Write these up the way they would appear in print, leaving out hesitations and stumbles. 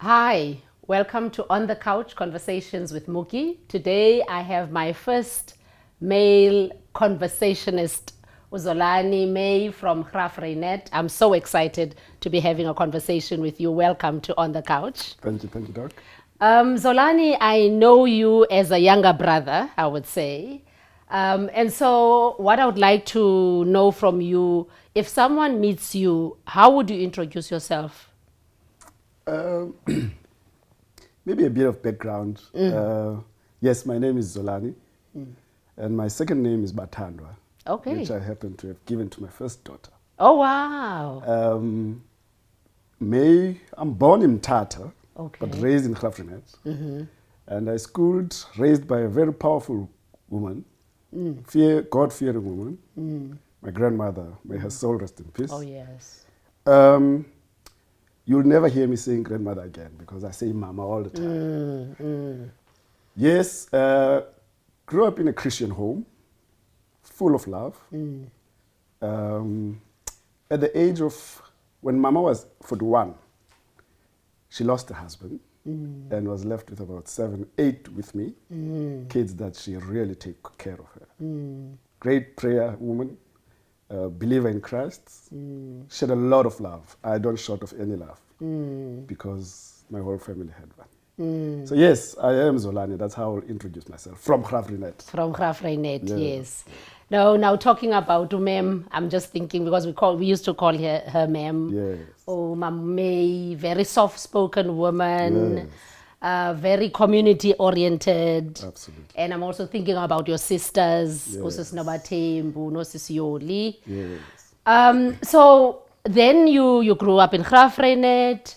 Hi, welcome to On the Couch Conversations with Muki. Today I have my first male conversationist, Zolani May from Grafreinet. I'm so excited to be having a conversation with you. Welcome to On the Couch. Thank you, Doc. Zolani, I know you as a younger brother, I would say. And so, what I would like to know from you, if someone meets you, how would you introduce yourself? Um, Maybe a bit of background. Yes, my name is Zolani, and my second name is Batandwa, which Okay. I happen to have given to my first daughter. Oh, wow. Um, I'm born in Tata, but Okay. raised in Grafreinet. And I schooled, raised by a very powerful woman, God-fearing woman, my grandmother, may her soul rest in Oh, peace. yes. Um, You'll never hear me saying grandmother again because I say mama all the time. Yes, grew up in a Christian home, full of love. At the age of, when mama was 41, she lost her husband and was left with about 7, 8 with me, kids that she really took care of her. Great prayer woman, believer in Christ. She had a lot of love. I don't short of any love because my whole family had one. So yes, I am Zolani. That's how I'll introduce myself from Grafreinet. From Grafreinet, Yes. yes. Now talking about Mem, I'm just thinking because we used to call her Mem. Yes. Oh, Mam May, very soft-spoken woman, Yes. very community-oriented. Absolutely. And I'm also thinking about your sisters, Yes. Usis Nabatembu, Nosis Yoli. Yes. So then you grew up in Grafreinet.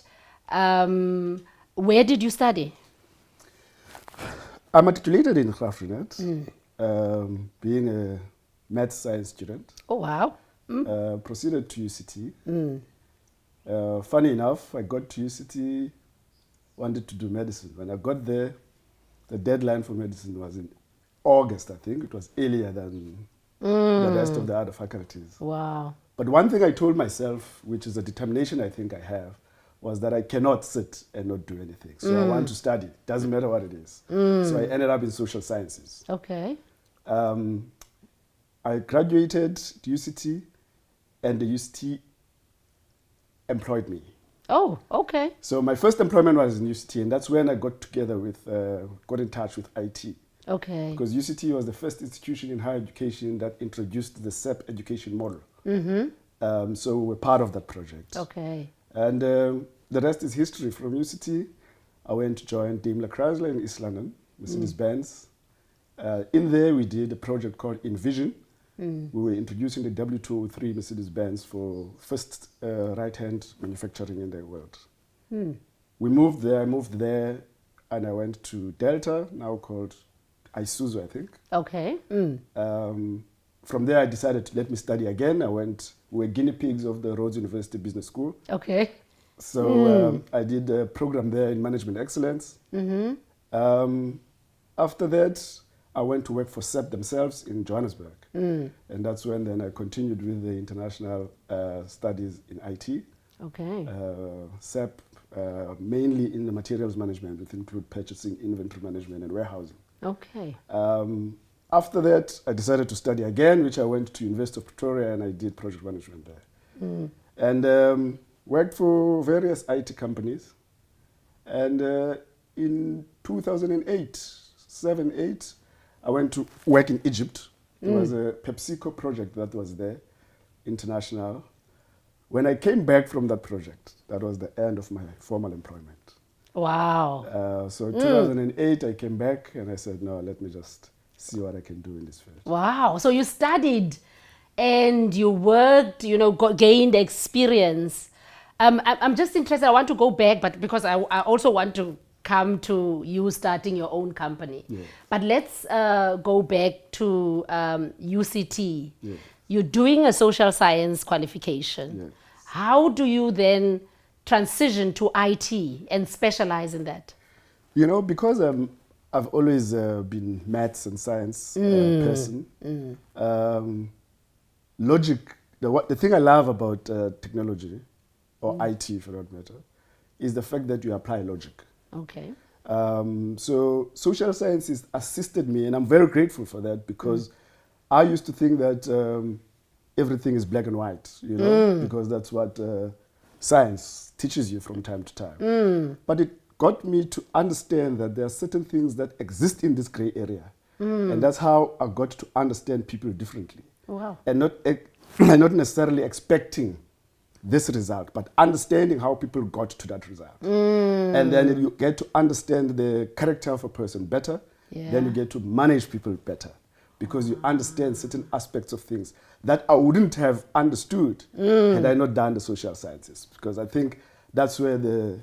Where did you study? I matriculated in Grafreinet, being a math science student. Oh, wow. Proceeded to UCT. Funny enough, I got to UCT, wanted to do medicine. When I got there, the deadline for medicine was in August, I think. It was earlier than the rest of the other faculties. Wow. But one thing I told myself, which is a determination I think I have, was that I cannot sit and not do anything. So I want to study. Doesn't matter what it is. So I ended up in social sciences. Okay. I graduated to UCT, and the UCT employed me. Oh, okay. So my first employment was in UCT, and that's when I got in touch with IT. Okay. Because UCT was the first institution in higher education that introduced the SEP education model. So we're part of that project. Okay. And the rest is history. From UCT, I went to join Daimler Chrysler in East London, Mercedes-Benz. In there, we did a project called Envision. We were introducing the W203 Mercedes-Benz for first right-hand manufacturing in the world. We moved there, I moved there, and I went to Delta, now called Isuzu, I think. Okay. From there, I decided to let me study again. We were guinea pigs of the Rhodes University Business School. Okay. So I did a program there in management excellence. After that, I went to work for SEP themselves in Johannesburg. And that's when then I continued with the international studies in IT. Okay. SEP, mainly in the materials management, which include purchasing, inventory management, and warehousing. Okay. After that, I decided to study again, which I went to University of Pretoria, and I did project management there. And worked for various IT companies. And in 2008, 8, I went to work in Egypt. There was a PepsiCo project that was there, international. When I came back from that project, that was the end of my formal employment. Wow. So 2008, I came back and I said, no, let me just see what I can do in this field. Wow. So you studied and you worked, gained experience. I'm just interested. I want to go back, but because I also want to come to you starting your own company. Yeah. But let's go back to UCT. Yeah. You're doing a social science qualification. Yes. How do you then transition to IT and specialize in that? Because I've always been maths and science person. Logic, the thing I love about technology, or IT for that matter, is the fact that you apply logic. Okay. So social sciences assisted me, and I'm very grateful for that, because I used to think that everything is black and white, you know, because that's what science teaches you from time to time. But it got me to understand that there are certain things that exist in this gray area. And that's how I got to understand people differently. Wow. And not necessarily expecting this result, but understanding how people got to that result. And then you get to understand the character of a person better. Yeah. Then you get to manage people better, because you understand certain aspects of things that I wouldn't have understood had I not done the social sciences. Because I think that's where the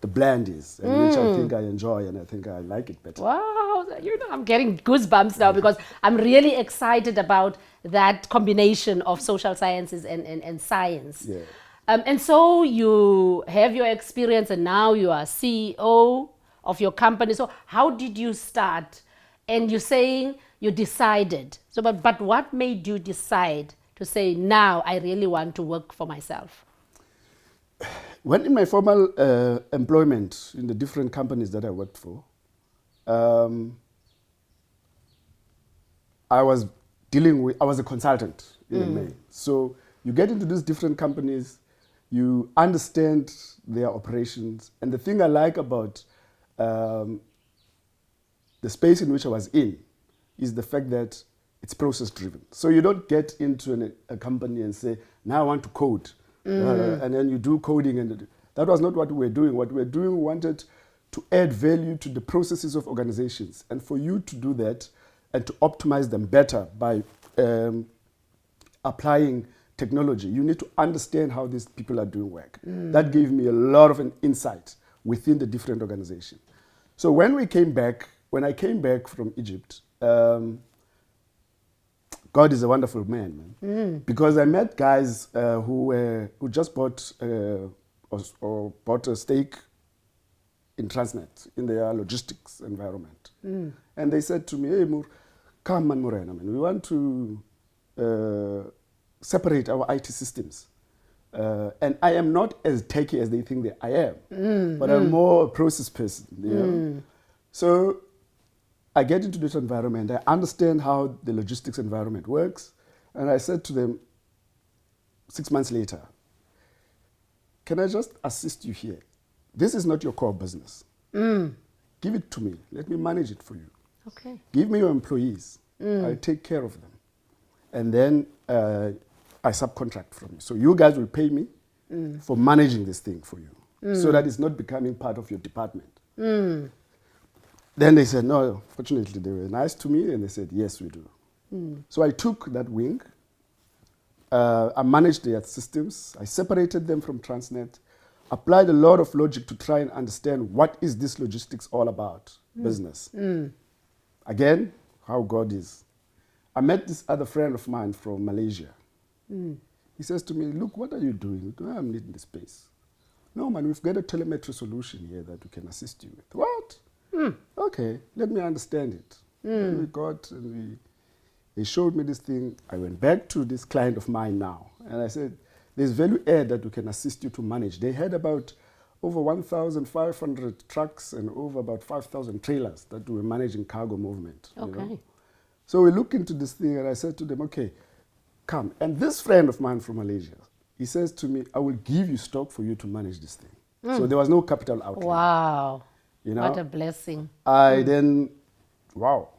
blend is, and which I think I enjoy, and I think I like it better. Wow, you know, I'm getting goosebumps now, because I'm really excited about that combination of social sciences and science. Yeah. And so you have your experience, and now you are CEO of your company. So how did you start? And you're saying you decided. So, but what made you decide to say, now I really want to work for myself? When in my formal employment in the different companies that I worked for, I was a consultant in the main. So you get into these different companies, you understand their operations. And the thing I like about the space in which I was in is the fact that it's process driven. So you don't get into a company and say, now I want to code. And then you do coding. And that was not what we were doing. What we were doing, we wanted to add value to the processes of organizations. And for you to do that and to optimize them better by applying technology, you need to understand how these people are doing work. That gave me a lot of an insight within the different organizations. So when I came back from Egypt, God is a wonderful man, because I met guys who just bought bought a stake in Transnet in their logistics environment, and they said to me, "Hey, come man, Morena, man, we want to separate our IT systems." And I am not as techy as they think that I am, but I'm more a process person. You know? So I get into this environment, I understand how the logistics environment works, and I said to them 6 months later, can I just assist you here? This is not your core business. Give it to me. Let me manage it for you. Okay. Give me your employees. I'll take care of them. And then I subcontract from you. So you guys will pay me for managing this thing for you, so that it's not becoming part of your department. Then they said, no, fortunately, they were nice to me, and they said, yes, we do. So I took that wing. I managed their systems. I separated them from Transnet, applied a lot of logic to try and understand what is this logistics all about, business. Again, how God is. I met this other friend of mine from Malaysia. He says to me, look, what are you doing? I'm leading the space. No, man, we've got a telemetry solution here that we can assist you with. What? Okay, let me understand it. Then we got, and they showed me this thing. I went back to this client of mine now, and I said, there's value add that we can assist you to manage. They had about over 1,500 trucks and over about 5,000 trailers that were managing cargo movement. Okay. You know? So we looked into this thing, and I said to them, okay, come. And this friend of mine from Malaysia, he says to me, I will give you stock for you to manage this thing. So there was no capital outlay. Wow. You know? What a blessing. I then, got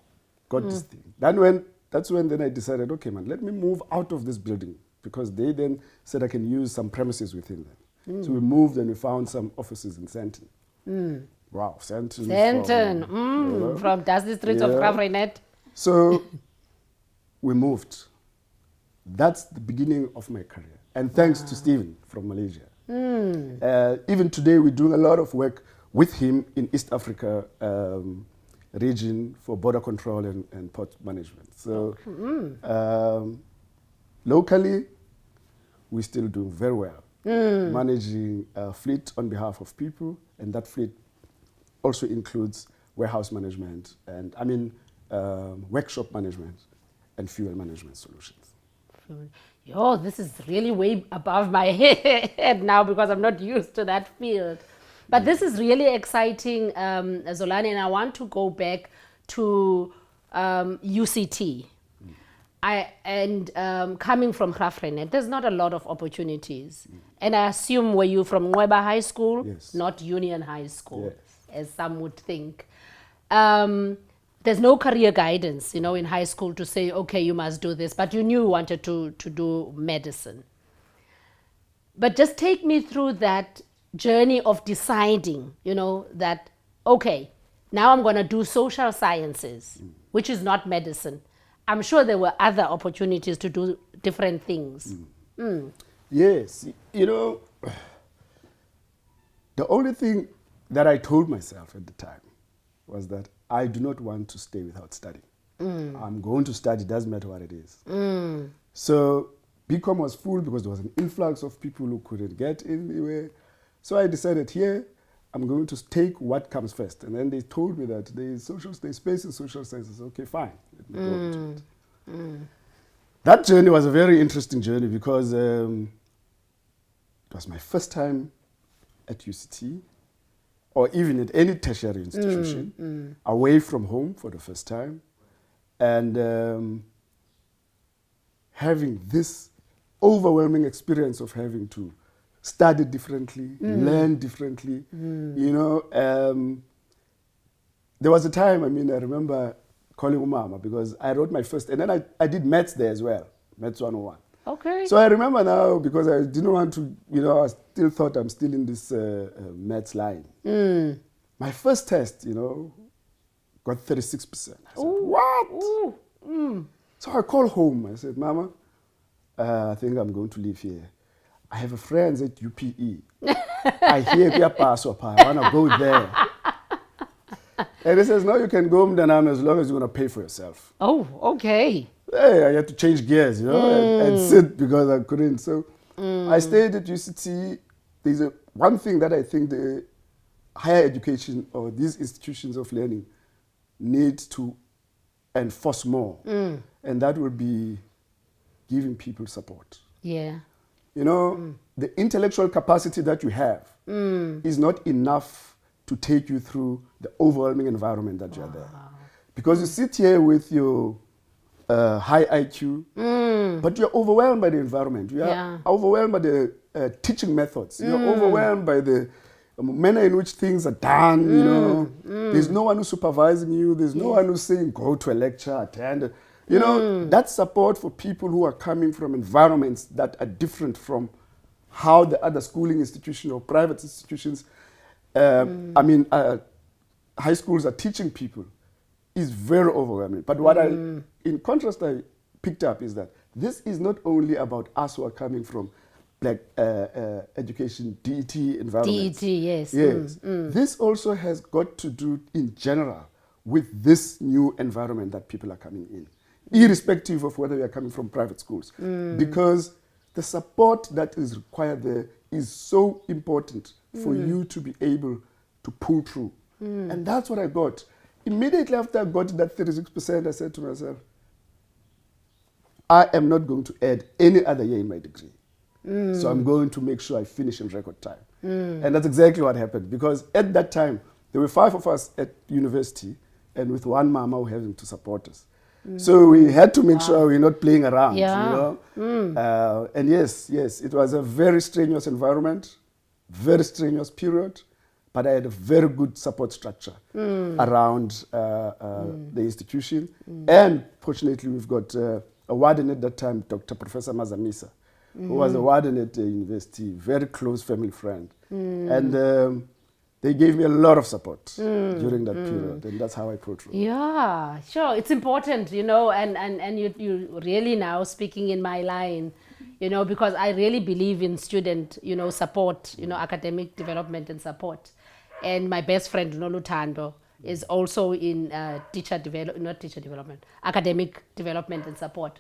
this thing. That's when then I decided, okay, man, let me move out of this building, because they then said I can use some premises within them. So we moved and we found some offices in Sandton. Wow, Sandton. From dusty streets of Grafreinet. So we moved. That's the beginning of my career. And thanks to Stephen from Malaysia. Even today, we're doing a lot of work with him in East Africa region for border control and port management. So locally, we still do very well, managing a fleet on behalf of people, and that fleet also includes warehouse management and workshop management and fuel management solutions. Yo, this is really way above my head now, because I'm not used to that field. But this is really exciting, Zolani, and I want to go back to UCT. Coming from Grafrenet, there's not a lot of opportunities. And I assume, were you from Nweba High School? Yes. Not Union High School, Yes. as some would think. There's no career guidance, in high school to say, okay, you must do this, but you knew you wanted to do medicine. But just take me through that journey of deciding, that, okay, now I'm going to do social sciences, which is not medicine. I'm sure there were other opportunities to do different things. Yes, the only thing that I told myself at the time was that I do not want to stay without studying. I'm going to study, doesn't matter what it is. So BCom was full because there was an influx of people who couldn't get anywhere. So I decided here, I'm going to take what comes first. And then they told me that there's space in social sciences. Okay, fine, let me go into it. That journey was a very interesting journey because it was my first time at UCT or even at any tertiary institution, away from home for the first time. And having this overwhelming experience of having to study differently, learn differently. There was a time, I remember calling Umama because I wrote my first, and then I did maths there as well, maths 101. Okay. So I remember now because I didn't want to, I still thought I'm still in this maths line. My first test, got 36%. I said, what? So I called home. I said, Mama, I think I'm going to live here. I have a friend at UPE. I hear you pass up. I want to go there. And he says, no, you can go Mdanam as long as you're going to pay for yourself. Oh, okay. Hey, I had to change gears, and sit because I couldn't. So I stayed at UCT. There's one thing that I think the higher education or these institutions of learning need to enforce more. And that would be giving people support. Yeah. The intellectual capacity that you have is not enough to take you through the overwhelming environment that you're there. Because you sit here with your high IQ, but you're overwhelmed by the environment. You are overwhelmed by the teaching methods. You're overwhelmed by the manner in which things are done. There's no one who's supervising you. There's no one who's saying, go to a lecture, attend. That support for people who are coming from environments that are different from how the other schooling institutions or private institutions, high schools are teaching people is very overwhelming. But what in contrast, I picked up is that this is not only about us who are coming from education, DET environments. DET, yes. Yes. This also has got to do in general with this new environment that people are coming in, irrespective of whether you are coming from private schools. Because the support that is required there is so important for you to be able to pull through. And that's what I got. Immediately after I got that 36%, I said to myself, I am not going to add any other year in my degree. So I'm going to make sure I finish in record time. And that's exactly what happened. Because at that time, there were 5 of us at university, and with one mama who having to support us. So we had to make sure we're not playing around. And yes, it was a very strenuous environment, very strenuous period, but I had a very good support structure around the institution. And fortunately, we've got a warden at that time, Dr. Professor Mazamisa, who was a warden at the university, very close family friend. And they gave me a lot of support during that period, and that's how I pulled through. Yeah, sure. It's important, and you really now speaking in my line, because I really believe in student, support, academic development and support. And my best friend, Nolutando, is also in academic development and support.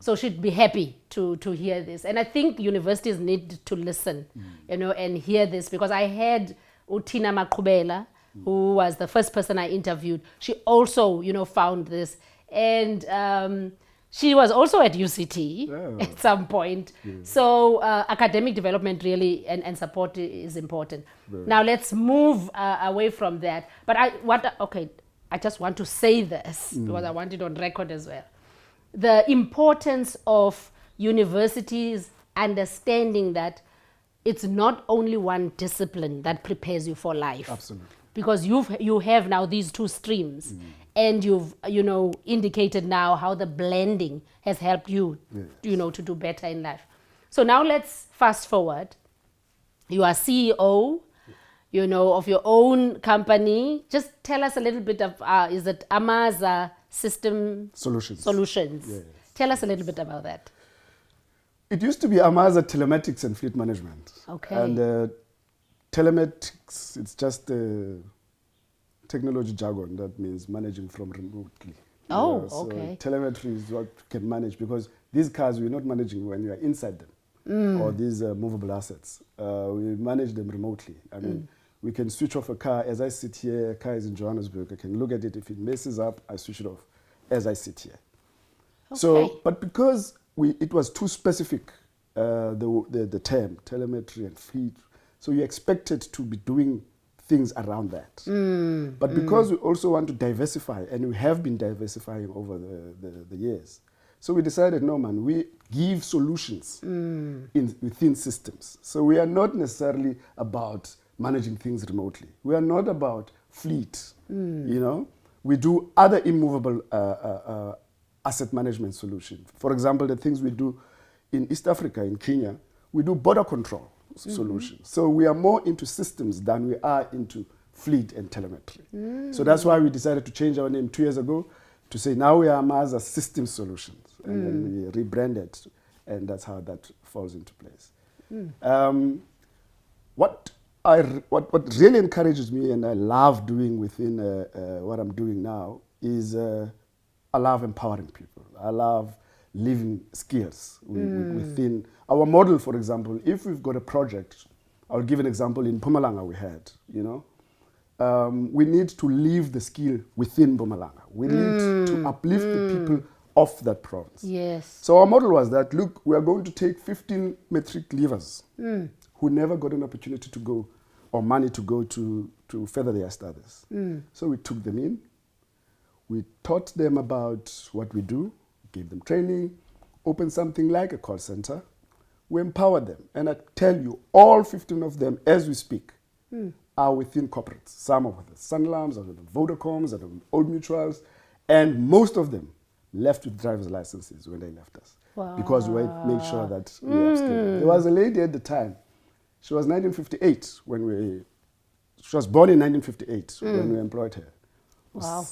So she'd be happy to hear this. And I think universities need to listen, and hear this, because I had Utina Makubela, who was the first person I interviewed. She also, found this. And she was also at UCT Yeah. at some point. So academic development really and support is important. Now let's move away from that. But I just want to say this because I want it on record as well. The importance of universities understanding that it's not only one discipline that prepares you for life. Absolutely. Because you have now these two streams, and you've indicated now how the blending has helped you to do better in life. So now let's fast forward. You are CEO, of your own company. Just tell us a little bit of is it Amaza System Solutions? Yes. Tell us a little bit about that. It used to be Amaza Telematics and Fleet Management. Okay. And telematics, it's just technology jargon that means managing from remotely. Oh, So okay. telemetry is what you can manage, because these cars we're not managing when you are inside them, or these movable assets. We manage them remotely. I mean, we can switch off a car as I sit here. A car is in Johannesburg. I can look at it. If it messes up, I switch it off as I sit here. Okay. So, but because it was too specific, the term telemetry and fleet, so you expected to be doing things around that. But because we also want to diversify, and we have been diversifying over the years, so we decided, no man, we give solutions within systems. So we are not necessarily about managing things remotely. We are not about fleet, We do other immovable asset management solutions. For example, the things we do in East Africa, in Kenya, we do border control solutions. So we are more into systems than we are into fleet and telemetry. So that's why we decided to change our name 2 years ago to say now we are Amaza System Solutions. And then we rebranded, and that's how that falls into place. What really encourages me, and I love doing within what I'm doing now, is I love empowering people. I love living skills within our model. For example, if we've got a project, I'll give an example. In Mpumalanga we had, we need to leave the skill within Mpumalanga. We need to uplift the people of that province. Yes. So our model was that, look, we are going to take 15 matric leavers who never got an opportunity to go or money to go to further their studies. So we took them in. We taught them about what we do, gave them training, opened something like a call center. We empowered them. And I tell you, all 15 of them, as we speak, are within corporates. Some of the Sunlams, some of the Vodacoms, some of the Old Mutuals, and most of them left with driver's licenses when they left us. Wow. Because we made sure that we upskilled. There was a lady at the time. She was 1958 when she was born in 1958 when we employed her. Wow.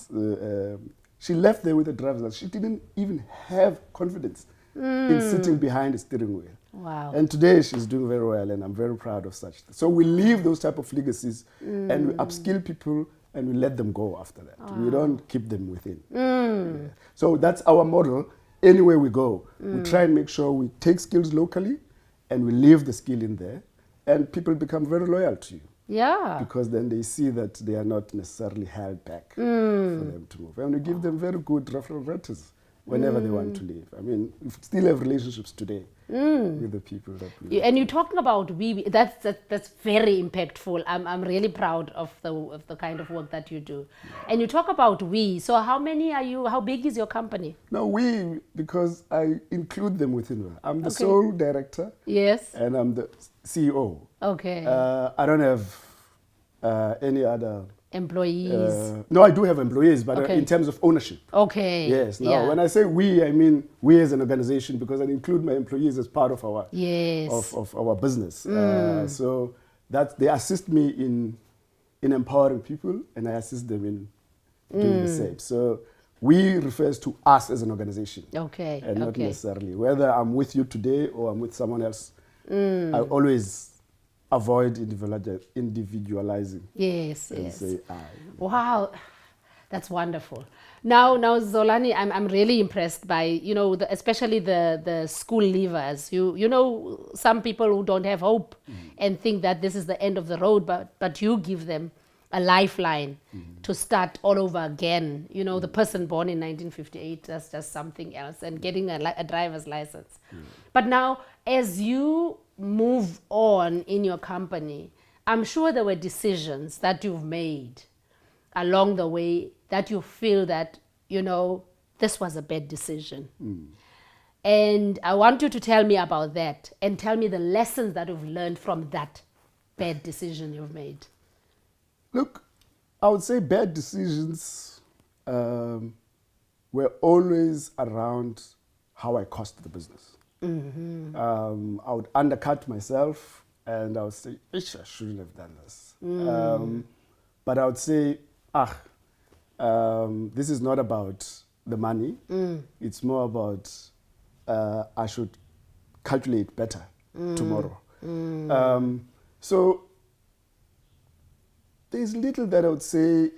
She left there with a driver's license. She didn't even have confidence in sitting behind a steering wheel. Wow. And today she's doing very well, and I'm very proud of such. So we leave those type of legacies, and we upskill people, and we let them go after that. We don't keep them within. Yeah. So that's our model. Anywhere we go, we try and make sure we take skills locally, and we leave the skill in there, and people become very loyal to you. Yeah. Because then they see that they are not necessarily held back for them to move. And we give them very good referral letters whenever they want to leave. I mean, we still have relationships today with the people that we... And you're talking about we. That's very impactful. I'm really proud of the kind of work that you do. And you talk about we. So how many are you? How big is your company? No, we, because I include them within. I'm the sole director. Yes. And I'm the CEO. Okay. I don't have any other... Employees. No, I do have employees, but in terms of ownership. Okay. Yes. Now, when I say we, I mean we as an organization, because I include my employees as part of our of our business. So that they assist me in empowering people, and I assist them in doing the same. So we refers to us as an organization. Okay. And not necessarily whether I'm with you today or I'm with someone else. I always avoid individualizing. Yes, and yes. say I. Wow, that's wonderful. Now, Zolani, I'm really impressed by especially the school leavers. Some people who don't have hope and think that this is the end of the road, but you give them a lifeline to start all over again. You know, the person born in 1958, that's just something else, and getting a driver's license. But now, as you move on in your company, I'm sure there were decisions that you've made along the way that you feel that, you know, this was a bad decision. And I want you to tell me about that and tell me the lessons that you've learned from that bad decision you've made. Look, I would say bad decisions were always around how I cost the business. I would undercut myself and I would say, "Ish, I shouldn't have done this." But I would say, this is not about the money. It's more about I should calculate better tomorrow. So there's little that I would say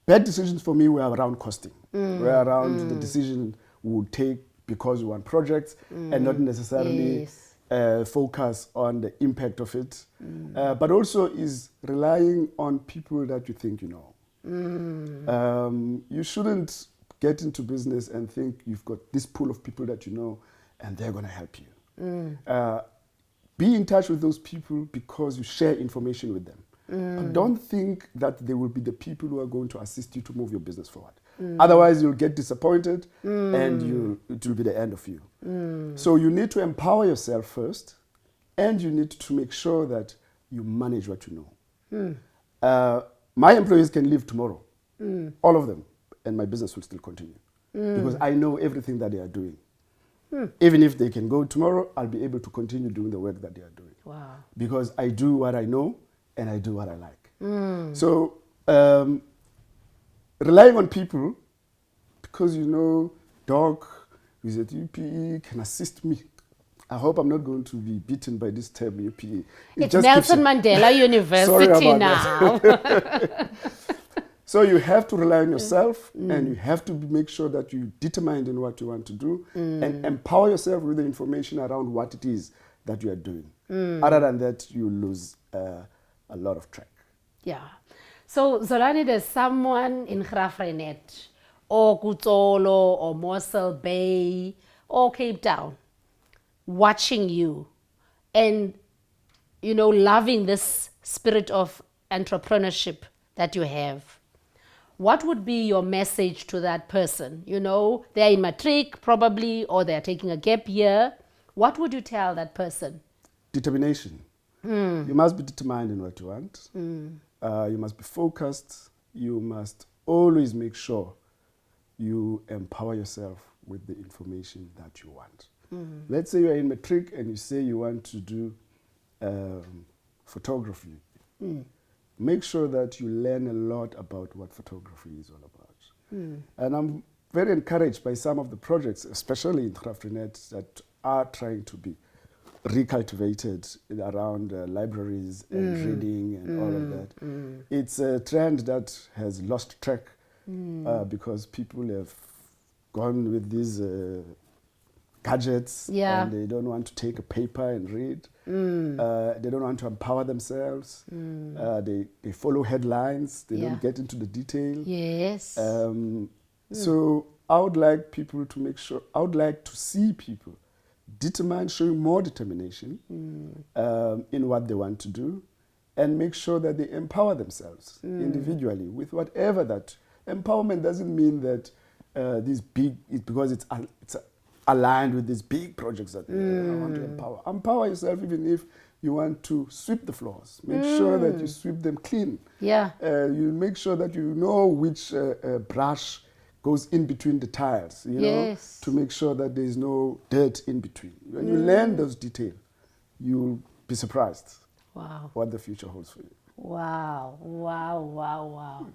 bad decisions for me were around costing, were around the decision we would take because we want projects and not necessarily focus on the impact of it, but also is relying on people that you think you know. You shouldn't get into business and think you've got this pool of people that you know and they're going to help you. Be in touch with those people because you share information with them. But don't think that they will be the people who are going to assist you to move your business forward. Otherwise, you'll get disappointed and it will be the end of you. So you need to empower yourself first, and you need to make sure that you manage what you know. My employees can leave tomorrow, all of them, and my business will still continue because I know everything that they are doing. Even if they can go tomorrow, I'll be able to continue doing the work that they are doing. Wow. Because I do what I know and I do what I like. So relying on people, because you know, Doc, who's at UPE, can assist me. I hope I'm not going to be beaten by this term UPE. It's Nelson Mandela University now. So you have to rely on yourself and you have to make sure that you're determined in what you want to do and empower yourself with the information around what it is that you are doing. Other than that, you lose a lot of track. Yeah. So Zolani, there's someone in Graaff-Reinet or Kutsolo or Mossel Bay or Cape Town watching you and, you know, loving this spirit of entrepreneurship that you have. What would be your message to that person? You know, they're in matric probably, or they're taking a gap year. What would you tell that person? Determination. You must be determined in what you want. You must be focused. You must always make sure you empower yourself with the information that you want. Let's say you're in matric and you say you want to do photography. Make sure that you learn a lot about what photography is all about. And I'm very encouraged by some of the projects, especially in Graaff-Reinet, that are trying to be recultivated around libraries and reading and all of that. It's a trend that has lost track because people have gone with these gadgets and they don't want to take a paper and read. They don't want to empower themselves. They follow headlines. They don't get into the detail. Yes. So I would like people to make sure, I would like to see people determined, showing more determination in what they want to do, and make sure that they empower themselves individually with whatever that. Empowerment doesn't mean that these big, because it's aligned with these big projects that I want to empower. Empower yourself even if you want to sweep the floors. Make sure that you sweep them clean. Yeah. You make sure that you know which brush goes in between the tiles, you know, to make sure that there is no dirt in between. When you learn those details, you'll be surprised what the future holds for you. Wow, wow, wow, wow.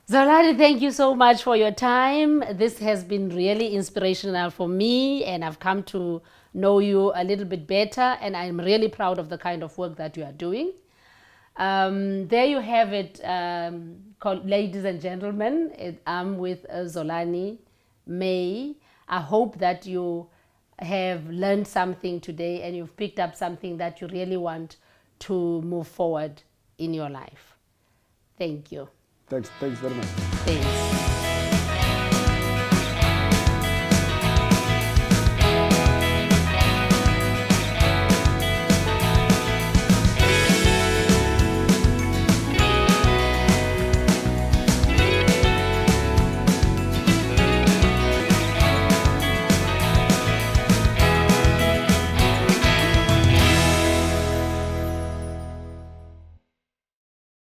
Zolani, thank you so much for your time. This has been really inspirational for me, and I've come to know you a little bit better, and I'm really proud of the kind of work that you are doing. There you have it, ladies and gentlemen. I'm with Zolani May. I hope that you have learned something today and you've picked up something that you really want to move forward in your life. Thank you. Thanks very much. Thanks.